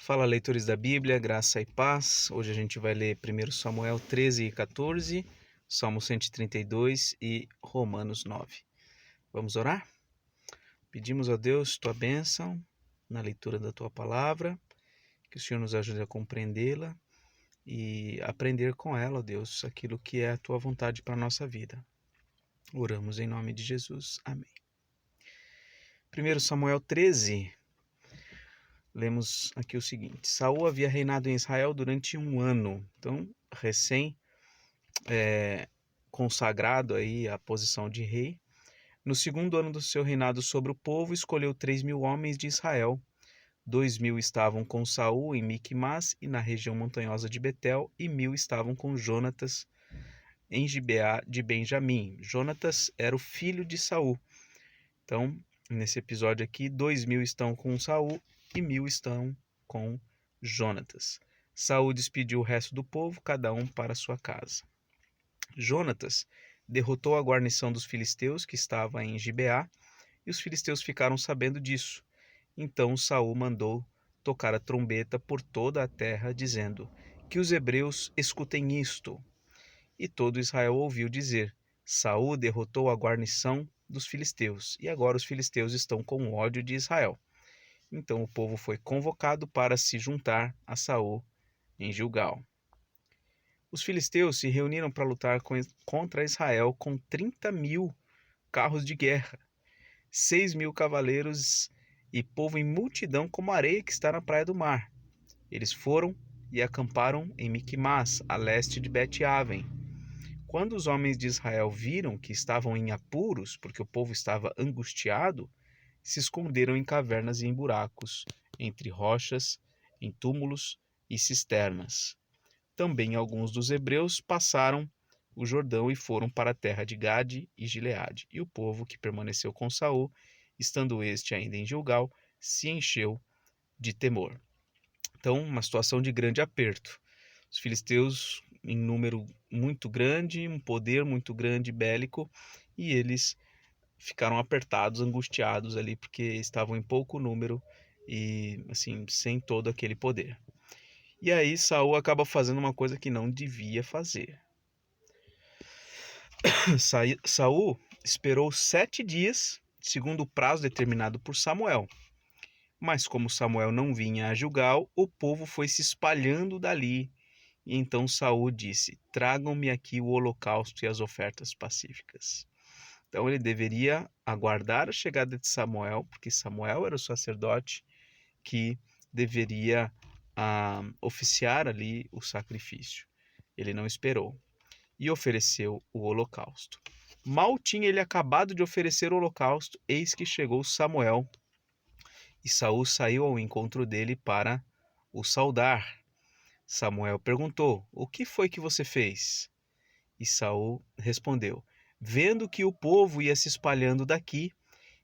Fala, leitores da Bíblia, graça e paz. Hoje a gente vai ler 1 Samuel 13 e 14, Salmo 132 e Romanos 9. Vamos orar? Pedimos a Deus tua bênção na leitura da tua palavra, que o Senhor nos ajude a compreendê-la e aprender com ela, ó Deus, aquilo que é a tua vontade para a nossa vida. Oramos em nome de Jesus. Amém. 1 Samuel 13. Lemos aqui o seguinte: Saul havia reinado em Israel durante 1 ano, então consagrado aí à posição de rei. No segundo ano do seu reinado sobre o povo, escolheu 3.000 homens de Israel. 2.000 estavam com Saul em Miquimás e na região montanhosa de Betel, e 1.000 estavam com Jonatas em Gibeá de Benjamim. Jonatas era o filho de Saul. Então, nesse episódio aqui, 2.000 estão com Saul e 1.000 estão com Jonatas. Saul despediu o resto do povo, cada um para sua casa. Jonatas derrotou a guarnição dos filisteus que estava em Gibeá, e os filisteus ficaram sabendo disso. Então Saul mandou tocar a trombeta por toda a terra, dizendo: que os hebreus escutem isto. E todo Israel ouviu dizer: Saul derrotou a guarnição dos filisteus, e agora os filisteus estão com ódio de Israel. Então o povo foi convocado para se juntar a Saul em Gilgal. Os filisteus se reuniram para lutar contra Israel com 30.000 carros de guerra, 6.000 cavaleiros e povo em multidão como a areia que está na praia do mar. Eles foram e acamparam em Miquimás, a leste de Bet-Aven. Quando os homens de Israel viram que estavam em apuros, porque o povo estava angustiado, se esconderam em cavernas e em buracos, entre rochas, em túmulos e cisternas. Também alguns dos hebreus passaram o Jordão e foram para a terra de Gade e Gileade. E o povo que permaneceu com Saul, estando este ainda em Gilgal, se encheu de temor. Então, uma situação de grande aperto. Os filisteus em número muito grande, um poder muito grande bélico, e eles ficaram apertados, angustiados ali, porque estavam em pouco número e assim, sem todo aquele poder. E aí Saul acaba fazendo uma coisa que não devia fazer. Saul esperou 7 dias, segundo o prazo determinado por Samuel. Mas como Samuel não vinha a Gilgal, o povo foi se espalhando dali. E então Saul disse: tragam-me aqui o holocausto e as ofertas pacíficas. Então ele deveria aguardar a chegada de Samuel, porque Samuel era o sacerdote que deveria oficiar ali o sacrifício. Ele não esperou e ofereceu o holocausto. Mal tinha ele acabado de oferecer o holocausto, eis que chegou Samuel, e Saul saiu ao encontro dele para o saudar. Samuel perguntou: o que foi que você fez? E Saul respondeu: vendo que o povo ia se espalhando daqui,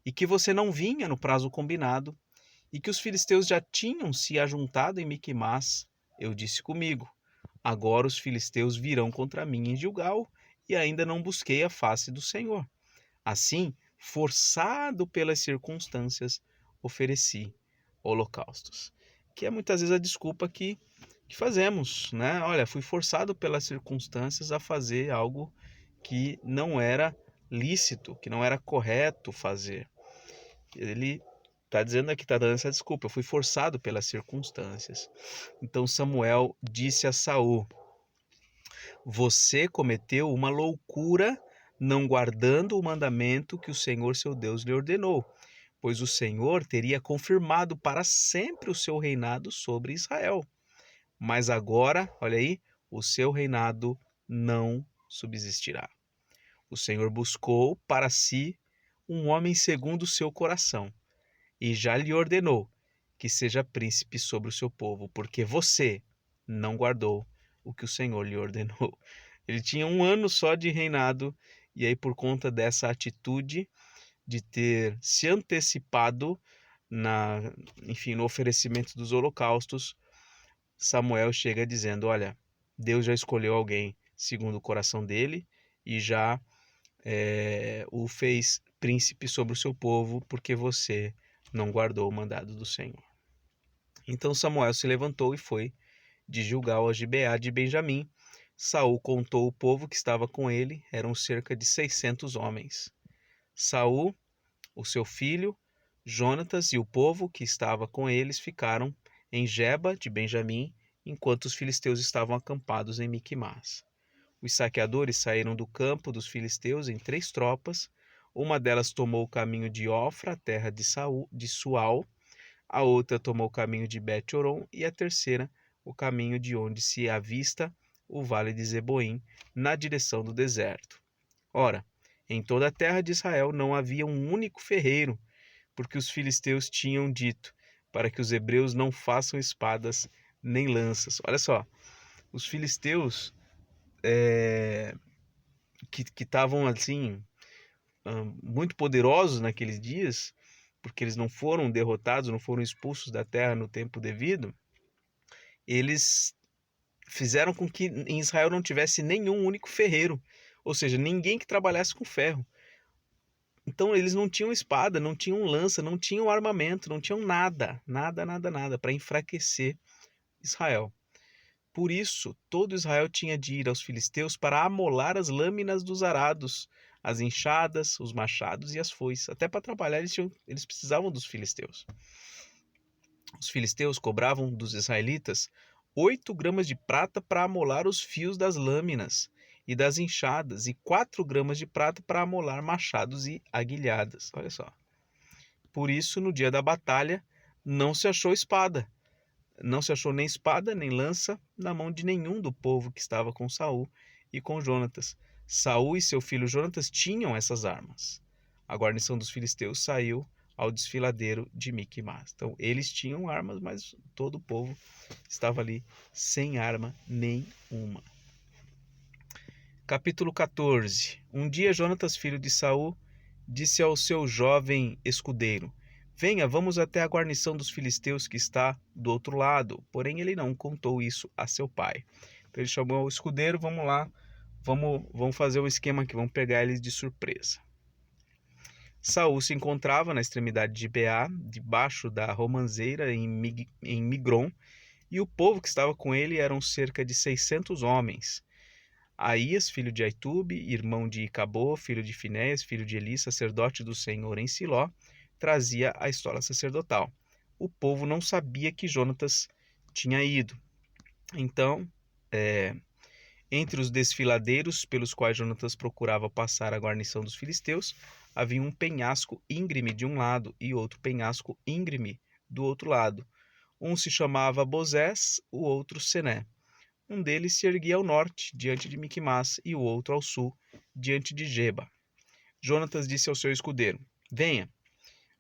e que você não vinha no prazo combinado, e que os filisteus já tinham se ajuntado em Miquimás, eu disse comigo: agora os filisteus virão contra mim em Gilgal, e ainda não busquei a face do Senhor. Assim, forçado pelas circunstâncias, ofereci holocaustos. Que é muitas vezes a desculpa que fazemos, né? Olha, fui forçado pelas circunstâncias a fazer algo que não era lícito, que não era correto fazer. Ele está dizendo aqui, está dando essa desculpa: eu fui forçado pelas circunstâncias. Então Samuel disse a Saul: você cometeu uma loucura não guardando o mandamento que o Senhor seu Deus lhe ordenou, pois o Senhor teria confirmado para sempre o seu reinado sobre Israel. Mas agora, olha aí, o seu reinado não subsistirá. O Senhor buscou para si um homem segundo o seu coração, e já lhe ordenou que seja príncipe sobre o seu povo, porque você não guardou o que o Senhor lhe ordenou. Ele tinha 1 ano só de reinado, e aí por conta dessa atitude de ter se antecipado no oferecimento dos holocaustos, Samuel chega dizendo: olha, Deus já escolheu alguém segundo o coração dele e já o fez príncipe sobre o seu povo, porque você não guardou o mandado do Senhor. Então Samuel se levantou e foi de Gilgal a Gibeá de Benjamim. Saul contou o povo que estava com ele, eram cerca de 600 homens. Saul, o seu filho, Jonatas e o povo que estava com eles ficaram em Geba de Benjamim, enquanto os filisteus estavam acampados em Miquimás. Os saqueadores saíram do campo dos filisteus em 3 tropas. Uma delas tomou o caminho de Ofra, terra de Sual, a outra tomou o caminho de Bet-Horon e a terceira o caminho de onde se avista o vale de Zeboim, na direção do deserto. Ora, em toda a terra de Israel não havia um único ferreiro, porque os filisteus tinham dito para que os hebreus não façam espadas nem lanças. Olha só, os filisteus que estavam assim muito poderosos naqueles dias, porque eles não foram derrotados, não foram expulsos da terra no tempo devido, eles fizeram com que em Israel não tivesse nenhum único ferreiro, ou seja, ninguém que trabalhasse com ferro. Então eles não tinham espada, não tinham lança, não tinham armamento, não tinham nada, nada para enfraquecer Israel. Por isso, todo Israel tinha de ir aos filisteus para amolar as lâminas dos arados, as enxadas, os machados e as foices. Até para trabalhar eles precisavam dos filisteus. Os filisteus cobravam dos israelitas 8 gramas de prata para amolar os fios das lâminas e das enxadas, e 4 gramas de prata para amolar machados e aguilhadas. Olha só. Por isso, no dia da batalha, não se achou espada. Não se achou nem espada, nem lança na mão de nenhum do povo que estava com Saul e com Jonatas. Saul e seu filho Jonatas tinham essas armas. A guarnição dos filisteus saiu ao desfiladeiro de Miquimás. Então, eles tinham armas, mas todo o povo estava ali sem arma nenhuma. Capítulo 14. Um dia Jonatas, filho de Saul, disse ao seu jovem escudeiro: Venha, vamos até a guarnição dos filisteus que está do outro lado. Porém, ele não contou isso a seu pai. Então ele chamou o escudeiro: Vamos lá, vamos fazer um esquema aqui, vamos pegar eles de surpresa. Saul se encontrava na extremidade de Beá, debaixo da romanceira em Migron, e o povo que estava com ele eram cerca de 600 homens. Aías, filho de Aitube, irmão de Icabô, filho de Finéias, filho de Eli, sacerdote do Senhor em Siló, trazia a estola sacerdotal. O povo não sabia que Jonatas tinha ido. Então, entre os desfiladeiros pelos quais Jonatas procurava passar a guarnição dos filisteus, havia um penhasco íngreme de um lado e outro penhasco íngreme do outro lado. Um se chamava Bozés, o outro Sené. Um deles se erguia ao norte, diante de Miquimás, e o outro ao sul, diante de Geba. Jonatas disse ao seu escudeiro: Venha,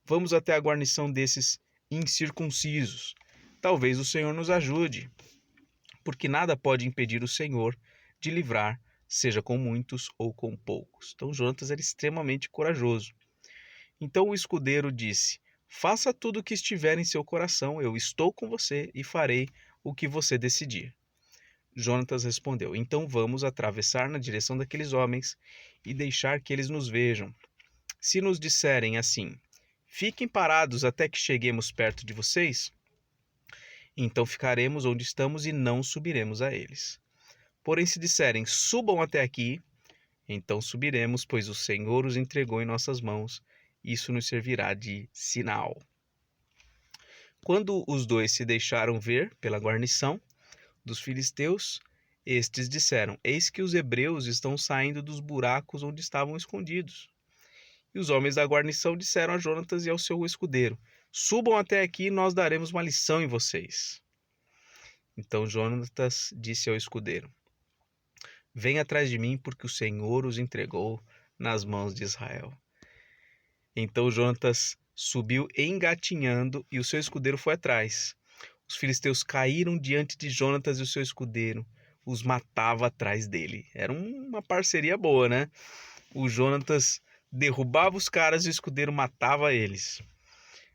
vamos até a guarnição desses incircuncisos. Talvez o Senhor nos ajude, porque nada pode impedir o Senhor de livrar, seja com muitos ou com poucos. Então Jonatas era extremamente corajoso. Então o escudeiro disse: Faça tudo o que estiver em seu coração, eu estou com você e farei o que você decidir. Jonatas respondeu: Então vamos atravessar na direção daqueles homens e deixar que eles nos vejam. Se nos disserem assim: Fiquem parados até que cheguemos perto de vocês, então ficaremos onde estamos e não subiremos a eles. Porém, se disserem: Subam até aqui, então subiremos, pois o Senhor os entregou em nossas mãos. Isso nos servirá de sinal. Quando os dois se deixaram ver pela guarnição dos filisteus, estes disseram: Eis que os hebreus estão saindo dos buracos onde estavam escondidos. E os homens da guarnição disseram a Jonatas e ao seu escudeiro: Subam até aqui e nós daremos uma lição em vocês. Então Jonatas disse ao escudeiro: Venha atrás de mim, porque o Senhor os entregou nas mãos de Israel. Então Jonatas subiu engatinhando e o seu escudeiro foi atrás. Os filisteus caíram diante de Jonatas e o seu escudeiro os matava atrás dele. Era uma parceria boa, né? O Jonatas derrubava os caras e o escudeiro matava eles.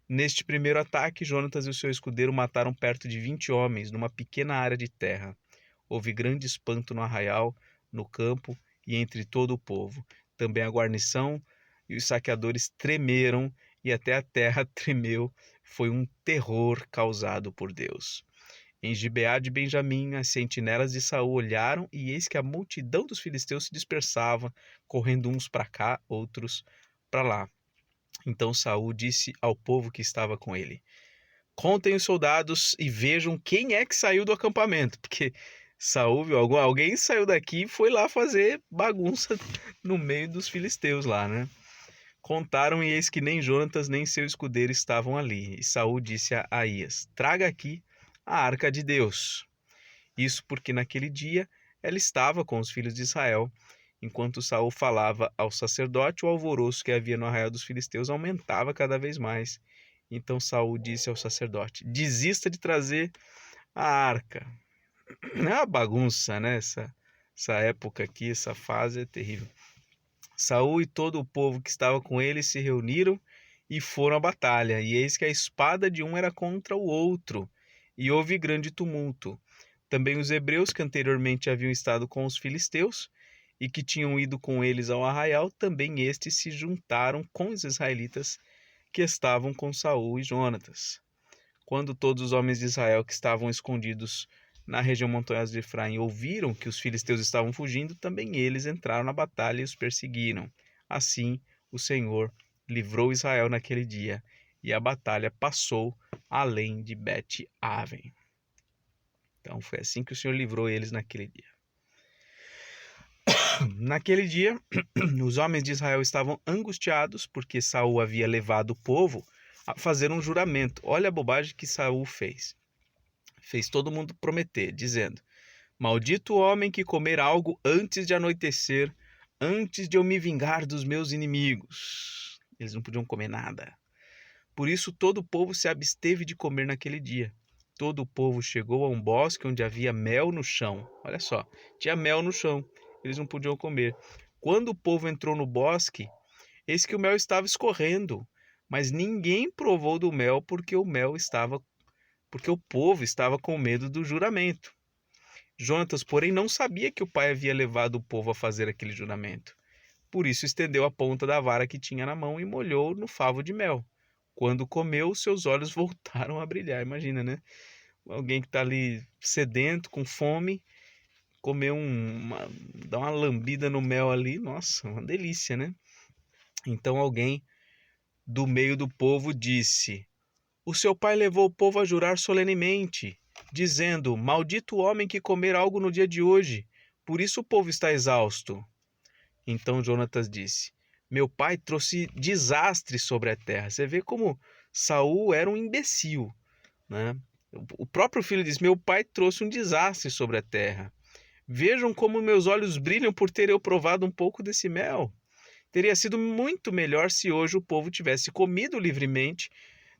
Neste primeiro ataque, Jonatas e o seu escudeiro mataram perto de 20 homens numa pequena área de terra. Houve grande espanto no arraial, no campo e entre todo o povo. Também a guarnição e os saqueadores tremeram e até a terra tremeu foi um terror causado por Deus. Em Gibeá de Benjamim, as sentinelas de Saul olharam, e eis que a multidão dos filisteus se dispersava, correndo uns para cá, outros para lá. Então Saul disse ao povo que estava com ele: contem os soldados e vejam quem é que saiu do acampamento, porque Saul viu alguém saiu daqui e foi lá fazer bagunça no meio dos filisteus lá, né? Contaram, e eis que nem Jonatas nem seu escudeiro estavam ali. E Saul disse a Aías: traga aqui a arca de Deus. Isso porque naquele dia ela estava com os filhos de Israel. Enquanto Saul falava ao sacerdote, o alvoroço que havia no arraial dos filisteus aumentava cada vez mais. Então Saul disse ao sacerdote: desista de trazer a arca. É uma bagunça, né? Essa época aqui, essa fase é terrível. Saul e todo o povo que estava com ele se reuniram e foram à batalha. E eis que a espada de um era contra o outro, e houve grande tumulto. Também os hebreus que anteriormente haviam estado com os filisteus e que tinham ido com eles ao arraial, também estes se juntaram com os israelitas que estavam com Saul e Jonatas. Quando todos os homens de Israel que estavam escondidos na região montanhosa de Efraim ouviram que os filisteus estavam fugindo, também eles entraram na batalha e os perseguiram. Assim, o Senhor livrou Israel naquele dia, e a batalha passou além de Bet-Aven. Então, foi assim que o Senhor livrou eles naquele dia. Naquele dia, os homens de Israel estavam angustiados, porque Saul havia levado o povo a fazer um juramento. Olha a bobagem que Saul fez. Fez todo mundo prometer, dizendo: maldito o homem que comer algo antes de anoitecer, antes de eu me vingar dos meus inimigos. Eles não podiam comer nada. Por isso todo o povo se absteve de comer naquele dia. Todo o povo chegou a um bosque onde havia mel no chão. Olha só, tinha mel no chão. Eles não podiam comer. Quando o povo entrou no bosque, eis que o mel estava escorrendo, mas ninguém provou do mel porque o povo estava com medo do juramento. Jonatas, porém, não sabia que o pai havia levado o povo a fazer aquele juramento. Por isso estendeu a ponta da vara que tinha na mão e molhou no favo de mel. Quando comeu, seus olhos voltaram a brilhar. Imagina, né? Alguém que está ali sedento, com fome, comer dá uma lambida no mel ali, nossa, uma delícia, né? Então alguém do meio do povo disse: o seu pai levou o povo a jurar solenemente, dizendo: maldito o homem que comer algo no dia de hoje, por isso o povo está exausto. Então Jonatas disse: meu pai trouxe desastre sobre a terra. Você vê como Saul era um imbecil, né? O próprio filho diz: meu pai trouxe um desastre sobre a terra. Vejam como meus olhos brilham por ter eu provado um pouco desse mel. Teria sido muito melhor se hoje o povo tivesse comido livremente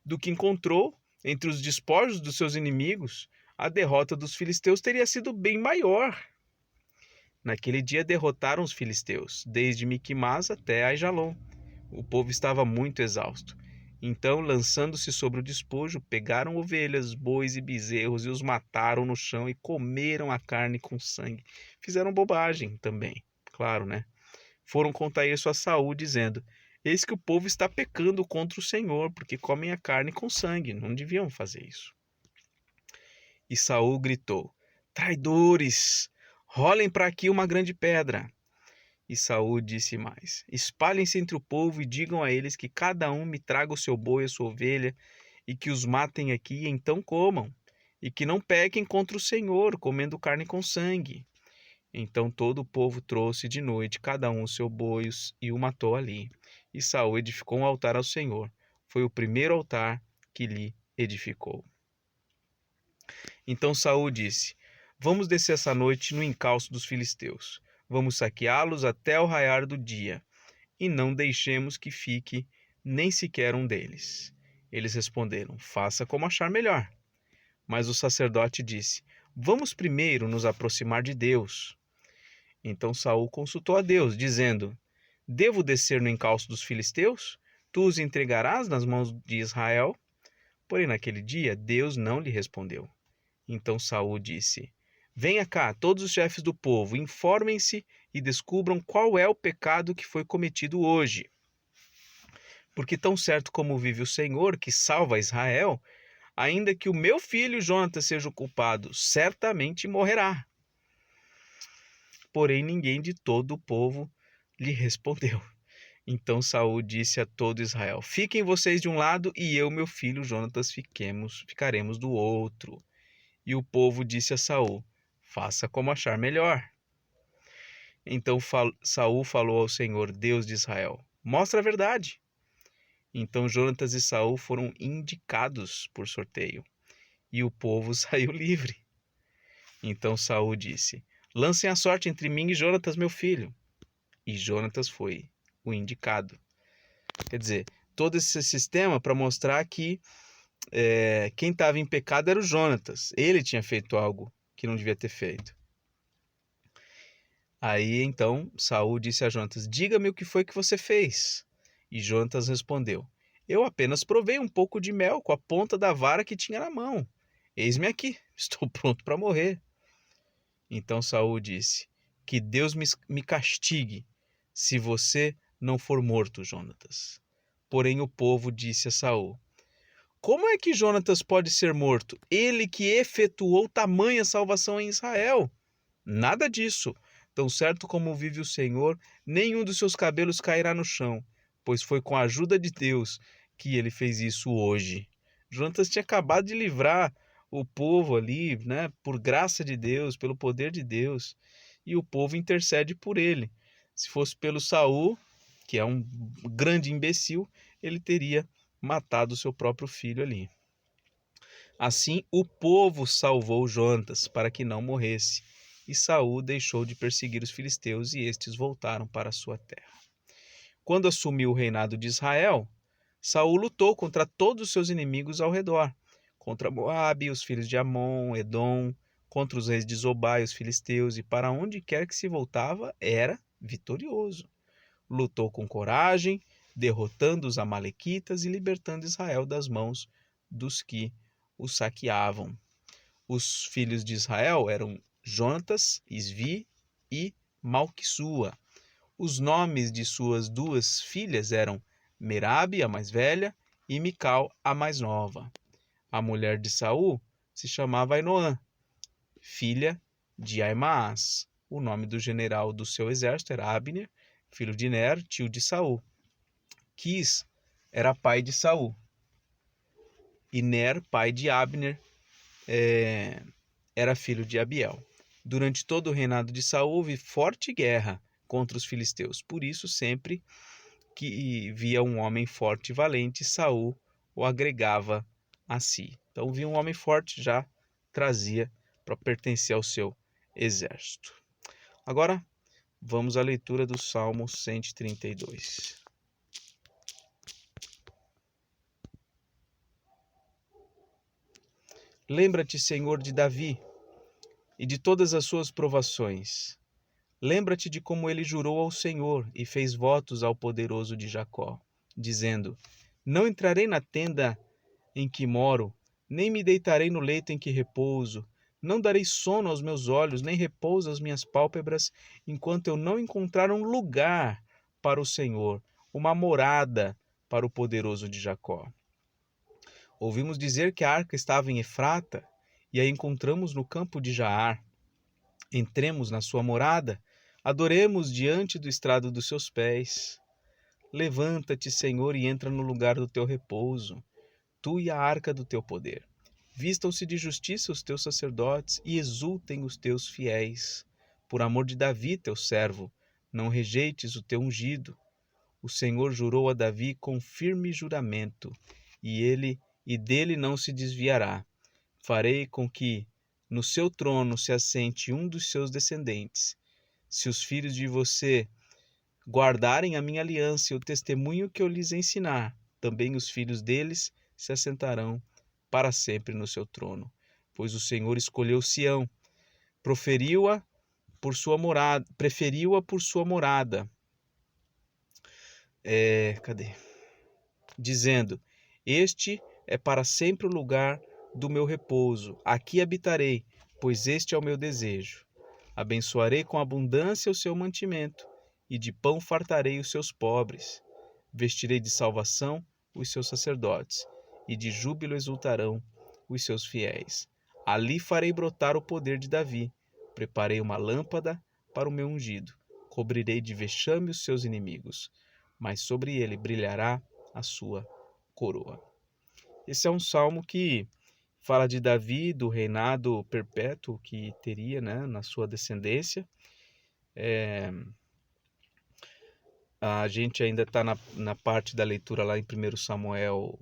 do que encontrou entre os despojos dos seus inimigos. A derrota dos filisteus teria sido bem maior. Naquele dia derrotaram os filisteus, desde Miquimás até Aijalon. O povo estava muito exausto. Então, lançando-se sobre o despojo, pegaram ovelhas, bois e bezerros e os mataram no chão e comeram a carne com sangue. Fizeram bobagem também, claro, né? Foram contar isso a Saul, dizendo: eis que o povo está pecando contra o Senhor, porque comem a carne com sangue. Não deviam fazer isso. E Saul gritou: traidores! Rolem para aqui uma grande pedra. E Saul disse mais: espalhem-se entre o povo e digam a eles que cada um me traga o seu boi e a sua ovelha, e que os matem aqui e então comam, e que não pequem contra o Senhor, comendo carne com sangue. Então todo o povo trouxe de noite cada um o seu boi e o matou ali. E Saul edificou um altar ao Senhor. Foi o primeiro altar que lhe edificou. Então Saul disse: vamos descer essa noite no encalço dos filisteus. Vamos saqueá-los até o raiar do dia, e não deixemos que fique nem sequer um deles. Eles responderam: faça como achar melhor. Mas o sacerdote disse: vamos primeiro nos aproximar de Deus. Então Saul consultou a Deus, dizendo: devo descer no encalço dos filisteus? Tu os entregarás nas mãos de Israel? Porém, naquele dia, Deus não lhe respondeu. Então Saul disse: venha cá, todos os chefes do povo, informem-se e descubram qual é o pecado que foi cometido hoje. Porque tão certo como vive o Senhor, que salva Israel, ainda que o meu filho Jonatas seja o culpado, certamente morrerá. Porém, ninguém de todo o povo lhe respondeu. Então Saul disse a todo Israel: Fiquem vocês de um lado e eu, meu filho Jonatas, ficaremos do outro. E o povo disse a Saul: Faça como achar melhor. Então Saul falou ao Senhor, Deus de Israel: Mostra a verdade. Então Jonatas e Saul foram indicados por sorteio, e o povo saiu livre. Então Saul disse: Lancem a sorte entre mim e Jonatas, meu filho. E Jonatas foi o indicado. Quer dizer, todo esse sistema para mostrar que quem estava em pecado era o Jonatas. Ele tinha feito algo que não devia ter feito. Aí então Saul disse a Jonatas: Diga-me o que foi que você fez. E Jonatas respondeu: Eu apenas provei um pouco de mel com a ponta da vara que tinha na mão. Eis-me aqui, estou pronto para morrer. Então Saul disse: Que Deus me castigue se você não for morto, Jonatas. Porém o povo disse a Saul: Como é que Jonatas pode ser morto? Ele que efetuou tamanha salvação em Israel. Nada disso. Tão certo como vive o Senhor, nenhum dos seus cabelos cairá no chão, pois foi com a ajuda de Deus que ele fez isso hoje. Jonatas tinha acabado de livrar o povo ali, né, por graça de Deus, pelo poder de Deus, e o povo intercede por ele. Se fosse pelo Saul, que é um grande imbecil, ele teria matado seu próprio filho ali. Assim, o povo salvou Jonatas para que não morresse, e Saul deixou de perseguir os filisteus e estes voltaram para a sua terra. Quando assumiu o reinado de Israel, Saul lutou contra todos os seus inimigos ao redor, contra Moabe, os filhos de Amon, Edom, contra os reis de Zobá e os filisteus, e para onde quer que se voltava, era vitorioso. Lutou com coragem, derrotando os amalequitas e libertando Israel das mãos dos que o saqueavam. Os filhos de Israel eram Jonatas, Isvi e Malquissua. Os nomes de suas duas filhas eram Merabe, a mais velha, e Mical, a mais nova. A mulher de Saul se chamava Ainoã, filha de Aimaas. O nome do general do seu exército era Abner, filho de Ner, tio de Saul. Quis era pai de Saul. E Ner, pai de Abner, era filho de Abiel. Durante todo o reinado de Saul houve forte guerra contra os filisteus. Por isso, sempre que via um homem forte e valente, Saul o agregava a si. Então, via um homem forte, já trazia para pertencer ao seu exército. Agora, vamos à leitura do Salmo 132. Lembra-te, Senhor, de Davi e de todas as suas provações. Lembra-te de como ele jurou ao Senhor e fez votos ao poderoso de Jacó, dizendo: Não entrarei na tenda em que moro, nem me deitarei no leito em que repouso. Não darei sono aos meus olhos, nem repouso às minhas pálpebras, enquanto eu não encontrar um lugar para o Senhor, uma morada para o poderoso de Jacó. Ouvimos dizer que a arca estava em Efrata, e a encontramos no campo de Jaar. Entremos na sua morada, adoremos diante do estrado dos seus pés. Levanta-te, Senhor, e entra no lugar do teu repouso, tu e a arca do teu poder. Vistam-se de justiça os teus sacerdotes e exultem os teus fiéis. Por amor de Davi, teu servo, não rejeites o teu ungido. O Senhor jurou a Davi com firme juramento, e dele não se desviará. Farei com que no seu trono se assente um dos seus descendentes. Se os filhos de você guardarem a minha aliança e o testemunho que eu lhes ensinar, também os filhos deles se assentarão para sempre no seu trono. Pois o Senhor escolheu Sião, preferiu-a por sua morada. Dizendo: Este é para sempre o lugar do meu repouso. Aqui habitarei, pois este é o meu desejo. Abençoarei com abundância o seu mantimento, e de pão fartarei os seus pobres. Vestirei de salvação os seus sacerdotes, e de júbilo exultarão os seus fiéis. Ali farei brotar o poder de Davi. Preparei uma lâmpada para o meu ungido. Cobrirei de vexame os seus inimigos, mas sobre ele brilhará a sua coroa. Esse é um salmo que fala de Davi, do reinado perpétuo que teria, né, na sua descendência. A gente ainda está na parte da leitura lá em 1 Samuel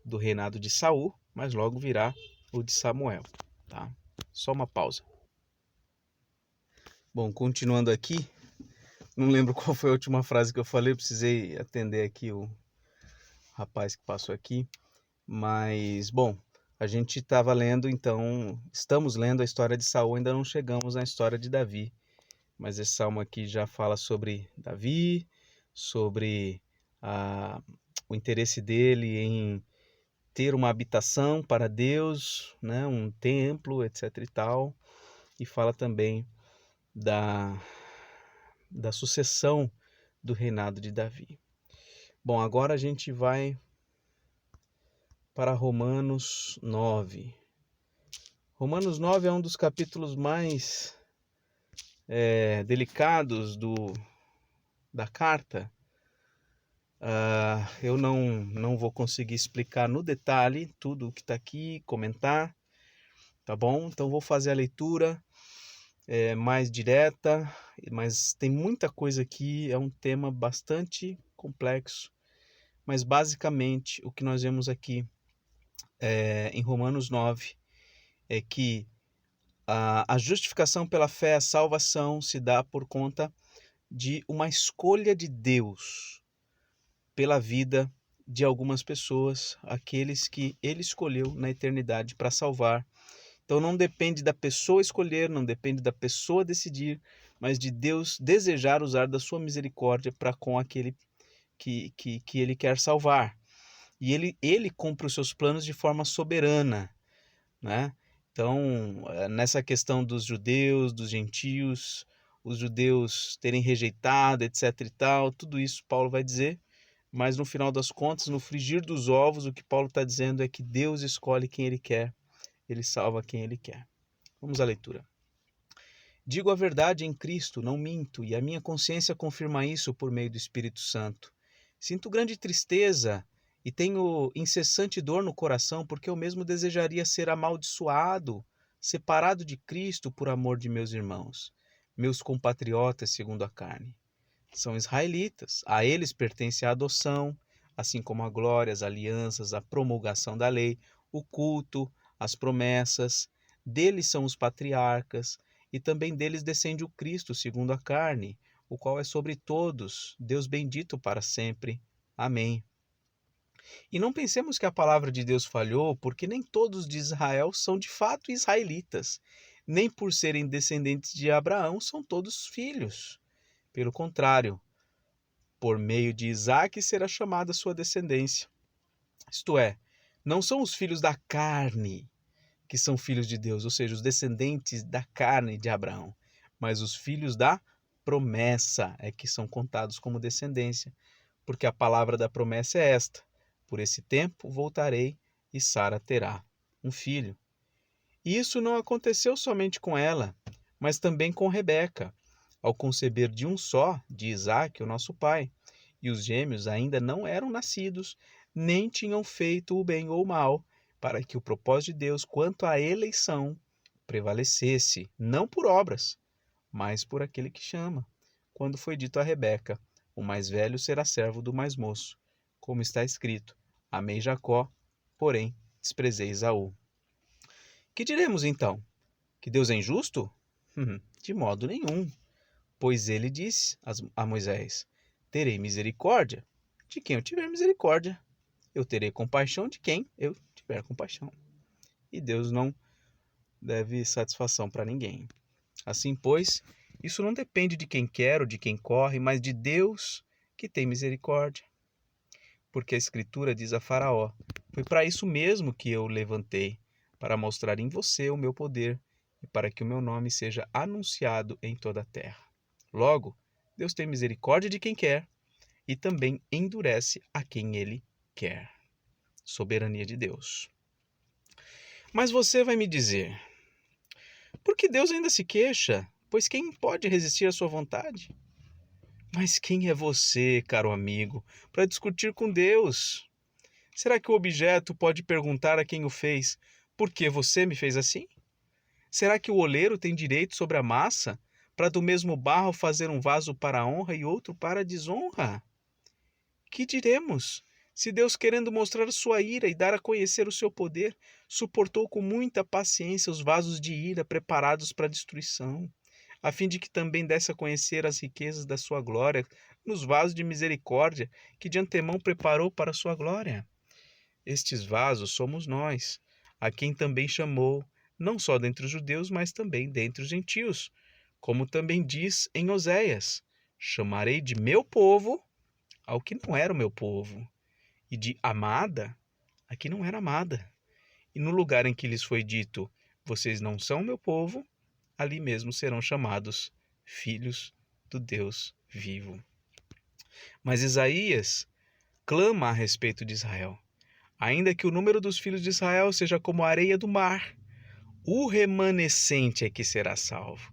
do reinado de Saul, mas logo virá o de Samuel, tá? Só uma pausa. Bom, continuando aqui, não lembro qual foi a última frase que eu falei, precisei atender aqui o rapaz que passou aqui, mas, bom, a gente estava lendo, então, estamos lendo a história de Saul, ainda não chegamos na história de Davi, mas esse salmo aqui já fala sobre Davi, sobre o interesse dele em ter uma habitação para Deus, né, um templo, etc e tal, e fala também da sucessão do reinado de Davi. Bom, agora a gente vai para Romanos 9. Romanos 9 é um dos capítulos mais delicados da carta. Eu não vou conseguir explicar no detalhe tudo o que está aqui, comentar, tá bom? Então vou fazer a leitura mais direta, mas tem muita coisa aqui, é um tema bastante complexo, mas basicamente o que nós vemos aqui em Romanos 9 é que a justificação pela fé, a salvação se dá por conta de uma escolha de Deus pela vida de algumas pessoas, aqueles que ele escolheu na eternidade para salvar. Então não depende da pessoa escolher, não depende da pessoa decidir, mas de Deus desejar usar da sua misericórdia para com aquele que ele quer salvar. E ele cumpre os seus planos de forma soberana, né? Então, nessa questão dos judeus, dos gentios, os judeus terem rejeitado, etc e tal, tudo isso Paulo vai dizer, mas no final das contas, no frigir dos ovos, o que Paulo está dizendo é que Deus escolhe quem ele quer, ele salva quem ele quer. Vamos à leitura. Digo a verdade em Cristo, não minto, e a minha consciência confirma isso por meio do Espírito Santo. Sinto grande tristeza e tenho incessante dor no coração, porque eu mesmo desejaria ser amaldiçoado, separado de Cristo por amor de meus irmãos, meus compatriotas segundo a carne. São israelitas, a eles pertence a adoção, assim como a glória, as alianças, a promulgação da lei, o culto, as promessas. Deles são os patriarcas, e também deles descende o Cristo segundo a carne, o qual é sobre todos, Deus bendito para sempre. Amém. E não pensemos que a palavra de Deus falhou, porque nem todos de Israel são de fato israelitas, nem por serem descendentes de Abraão são todos filhos. Pelo contrário, por meio de Isaque será chamada sua descendência. Isto é, não são os filhos da carne que são filhos de Deus, ou seja, os descendentes da carne de Abraão, mas os filhos da promessa é que são contados como descendência, porque a palavra da promessa é esta: por esse tempo voltarei e Sara terá um filho. E isso não aconteceu somente com ela, mas também com Rebeca, ao conceber de um só, de Isaque, o nosso pai. E os gêmeos ainda não eram nascidos, nem tinham feito o bem ou o mal, para que o propósito de Deus quanto à eleição prevalecesse, não por obras, mas por aquele que chama. Quando foi dito a Rebeca: o mais velho será servo do mais moço, como está escrito: amei Jacó, porém desprezei Esaú. Que diremos então? Que Deus é injusto? De modo nenhum. Pois ele disse a Moisés: terei misericórdia de quem eu tiver misericórdia. Eu terei compaixão de quem eu tiver compaixão. E Deus não deve satisfação para ninguém. Assim, pois, isso não depende de quem quer ou de quem corre, mas de Deus que tem misericórdia. Porque a Escritura diz a Faraó: foi para isso mesmo que eu levantei, para mostrar em você o meu poder e para que o meu nome seja anunciado em toda a terra. Logo, Deus tem misericórdia de quem quer e também endurece a quem ele quer. Soberania de Deus. Mas você vai me dizer, por que Deus ainda se queixa? Pois quem pode resistir à sua vontade? Mas quem é você, caro amigo, para discutir com Deus? Será que o objeto pode perguntar a quem o fez, por que você me fez assim? Será que o oleiro tem direito sobre a massa, para do mesmo barro fazer um vaso para a honra e outro para a desonra? Que diremos? Se Deus, querendo mostrar sua ira e dar a conhecer o seu poder, suportou com muita paciência os vasos de ira preparados para a destruição, a fim de que também desse a conhecer as riquezas da sua glória nos vasos de misericórdia que de antemão preparou para a sua glória. Estes vasos somos nós, a quem também chamou, não só dentre os judeus, mas também dentre os gentios, como também diz em Oséias: chamarei de meu povo ao que não era o meu povo, e de amada a que não era amada. E no lugar em que lhes foi dito, vocês não são meu povo, ali mesmo serão chamados filhos do Deus vivo. Mas Isaías clama a respeito de Israel. Ainda que o número dos filhos de Israel seja como a areia do mar, o remanescente é que será salvo,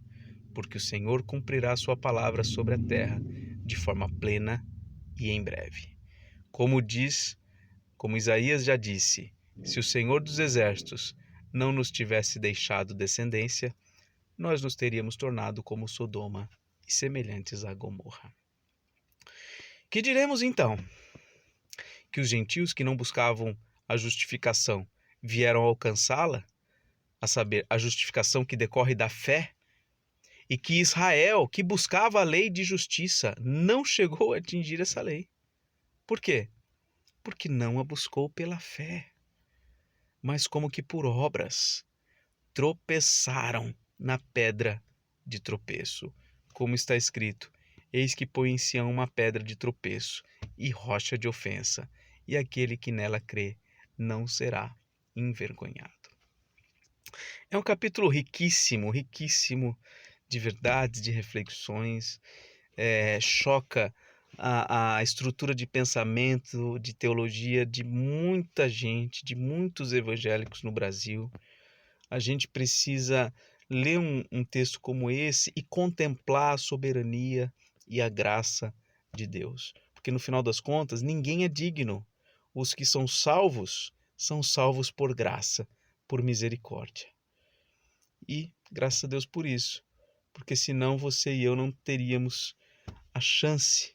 porque o Senhor cumprirá a sua palavra sobre a terra de forma plena e em breve. Como Isaías já disse, se o Senhor dos Exércitos não nos tivesse deixado descendência, nós nos teríamos tornado como Sodoma e semelhantes a Gomorra. Que diremos então? Que os gentios que não buscavam a justificação vieram alcançá-la, a saber, a justificação que decorre da fé, e que Israel, que buscava a lei de justiça, não chegou a atingir essa lei. Por quê? Porque não a buscou pela fé, mas como que por obras. Tropeçaram na pedra de tropeço, como está escrito: eis que põe em Sião uma pedra de tropeço e rocha de ofensa, e aquele que nela crê não será envergonhado. É um capítulo riquíssimo, riquíssimo de verdades, de reflexões, choca a estrutura de pensamento, de teologia de muita gente, de muitos evangélicos no Brasil. A gente precisa ler um texto como esse e contemplar a soberania e a graça de Deus. Porque no final das contas, ninguém é digno. Os que são salvos por graça, por misericórdia. E graças a Deus por isso. Porque senão você e eu não teríamos a chance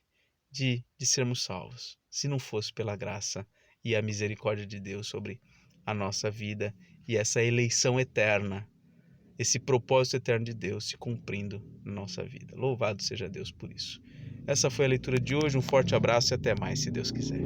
de sermos salvos, se não fosse pela graça e a misericórdia de Deus sobre a nossa vida e essa eleição eterna, esse propósito eterno de Deus se cumprindo na nossa vida. Louvado seja Deus por isso. Essa foi a leitura de hoje, um forte abraço e até mais, se Deus quiser.